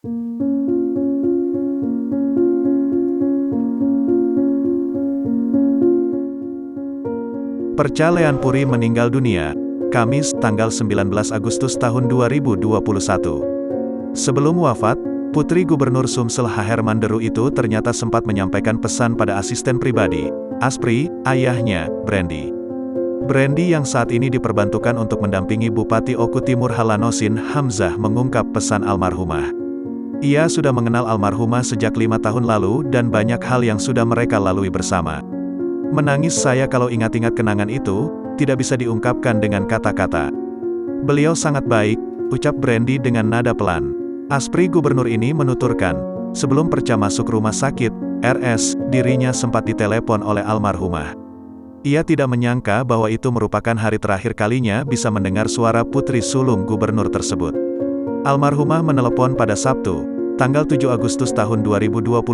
Perca Leanpuri meninggal dunia, Kamis, tanggal 19 Agustus tahun 2021. Sebelum wafat, Putri Gubernur Sumsel Hahermanderu itu ternyata sempat menyampaikan pesan pada asisten pribadi, Aspri, ayahnya, Brandy. Brandy yang saat ini diperbantukan untuk mendampingi Bupati Oku Timur Halanosin Hamzah mengungkap pesan almarhumah. Ia sudah mengenal almarhumah sejak 5 tahun lalu dan banyak hal yang sudah mereka lalui bersama. Menangis saya kalau ingat-ingat kenangan itu, tidak bisa diungkapkan dengan kata-kata. Beliau sangat baik, ucap Brandy dengan nada pelan. Aspri Gubernur ini menuturkan, sebelum Perca masuk rumah sakit, RS, dirinya sempat ditelepon oleh almarhumah. Ia tidak menyangka bahwa itu merupakan hari terakhir kalinya bisa mendengar suara putri sulung gubernur tersebut. Almarhumah menelepon pada Sabtu, tanggal 7 Agustus tahun 2021,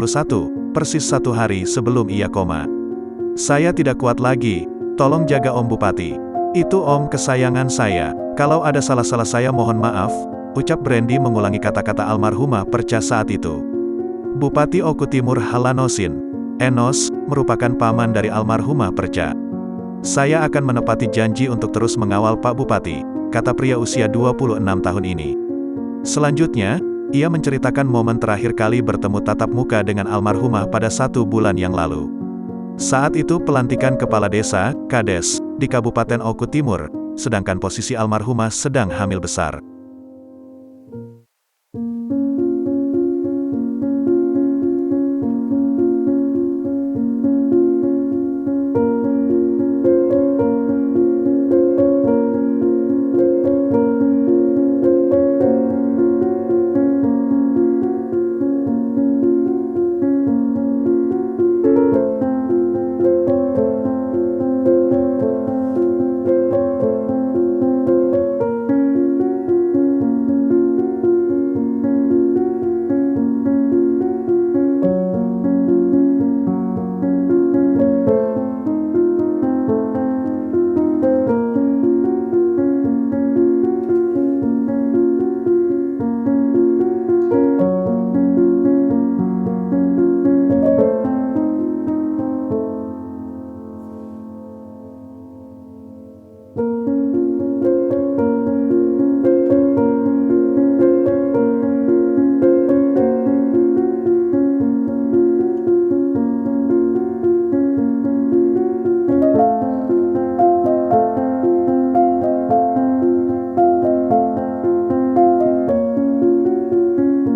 persis 1 hari sebelum ia koma. Saya tidak kuat lagi, tolong jaga Om Bupati. Itu Om kesayangan saya, kalau ada salah-salah saya mohon maaf, ucap Brandy mengulangi kata-kata almarhumah Perca saat itu. Bupati Oku Timur Halanosin, Enos, merupakan paman dari almarhumah Perca. Saya akan menepati janji untuk terus mengawal Pak Bupati, kata pria usia 26 tahun ini. Selanjutnya, ia menceritakan momen terakhir kali bertemu tatap muka dengan almarhumah pada 1 bulan yang lalu. Saat itu pelantikan kepala desa, Kades, di Kabupaten Oku Timur, sedangkan posisi almarhumah sedang hamil besar.